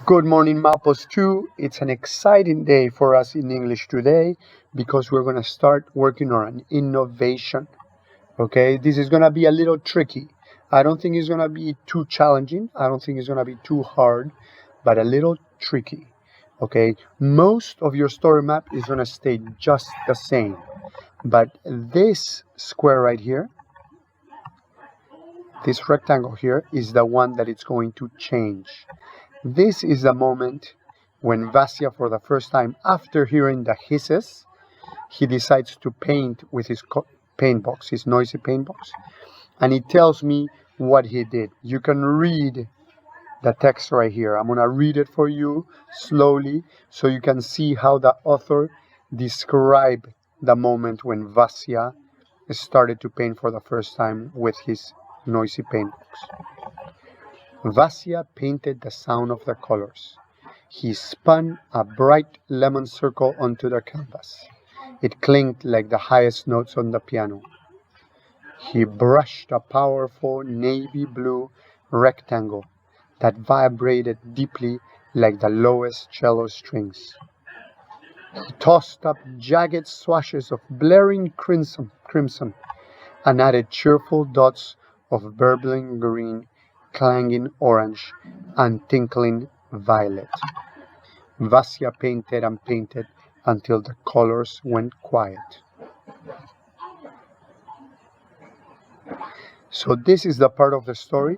Good morning, Mapos 2. It's an exciting day for us in English today because we're going to start working on an innovation. Okay, this is going to be a little tricky. I don't think it's going to be too challenging. I don't think it's going to be too hard, but a little tricky. Okay, most of your story map is going to stay just the same. But this square right here, this rectangle here, is the one that it's going to change. This is the moment when Vasya, for the first time after hearing the hisses, he decides to paint with his paint box, his noisy paint box. And he tells me what he did. You can read the text right here. I'm going to read it for you slowly so you can see how the author described the moment when Vasya started to paint for the first time with his noisy paint box. Vasya painted the sound of the colors. He spun a bright lemon circle onto the canvas. It clinked like the highest notes on the piano. He brushed a powerful navy blue rectangle that vibrated deeply like the lowest cello strings. He tossed up jagged swashes of blaring crimson and added cheerful dots of burbling green, clanging orange, and tinkling violet. Vasya painted and painted until the colors went quiet. So this is the part of the story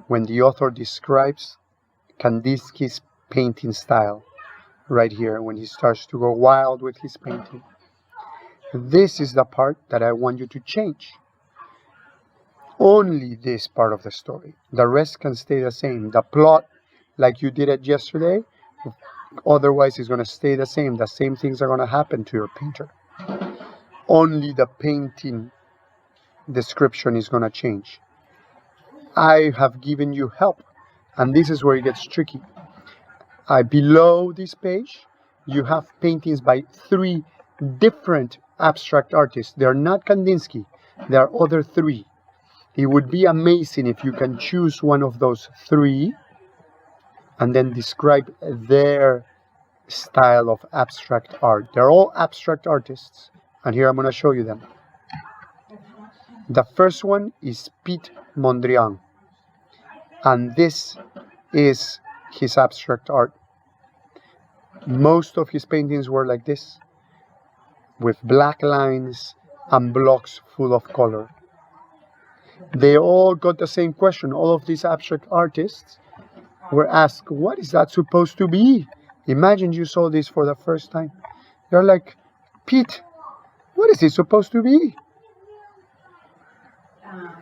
when the author describes Kandinsky's painting style, right here, when he starts to go wild with his painting. This is the part that I want you to change. Only this part of the story. The rest can stay the same. The plot, like you did it yesterday, otherwise it's going to stay the same. The same things are going to happen to your painter. Only the painting description is going to change. I have given you help, and this is where it gets tricky. Below this page, you have paintings by 3 different abstract artists. They are not Kandinsky. There are other 3. It would be amazing if you can choose one of those 3 and then describe their style of abstract art. They're all abstract artists, and here I'm going to show you them. The first one is Piet Mondrian, and this is his abstract art. Most of his paintings were like this, with black lines and blocks full of color. They all got the same question. All of these abstract artists were asked, what is that supposed to be? Imagine you saw this for the first time. You're like, Pete, what is it supposed to be?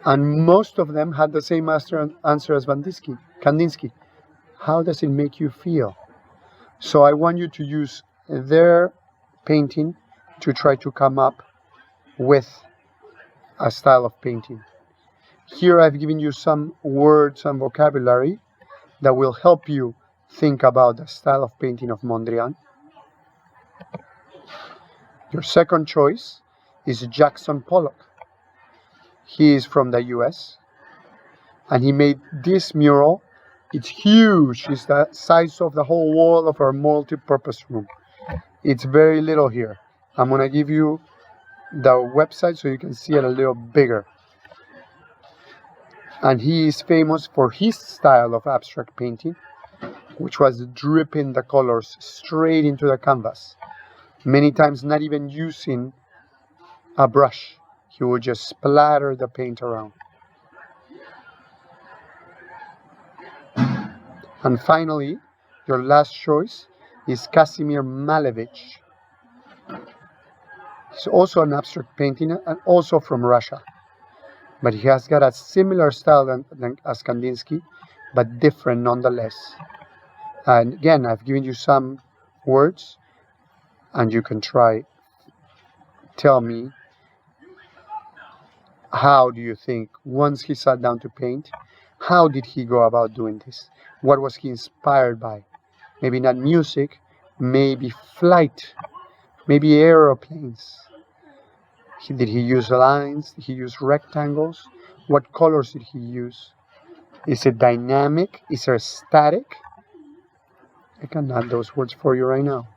And most of them had the same answer as Kandinsky. How does it make you feel? So I want you to use their painting to try to come up with a style of painting. Here I've given you some words and vocabulary that will help you think about the style of painting of Mondrian. Your second choice is Jackson Pollock. He is from the US, and he made this mural. It's huge. It's the size of the whole wall of our multi-purpose room. It's very little here. I'm going to give you the website so you can see it a little bigger. And he is famous for his style of abstract painting, which was dripping the colors straight into the canvas. Many times not even using a brush. He would just splatter the paint around. And finally, your last choice is Casimir Malevich. He's also an abstract painter and also from Russia. But he has got a similar style as Kandinsky, but different nonetheless. And again, I've given you some words, and you can tell me, how do you think, once he sat down to paint, how did he go about doing this? What was he inspired by? Maybe not music, maybe flight, maybe aeroplanes. Did he use lines? Did he use rectangles? What colors did he use? Is it dynamic? Is it static? I can add those words for you right now.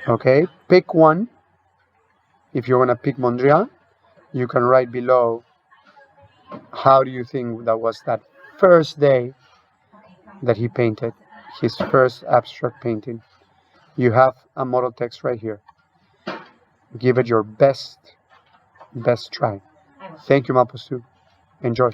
Okay, pick one. If you want to pick Mondrian, you can write below how do you think that was that first day that he painted his first abstract painting. You have a model text right here. Give it your best try. Thank you, Mapustu. Enjoy.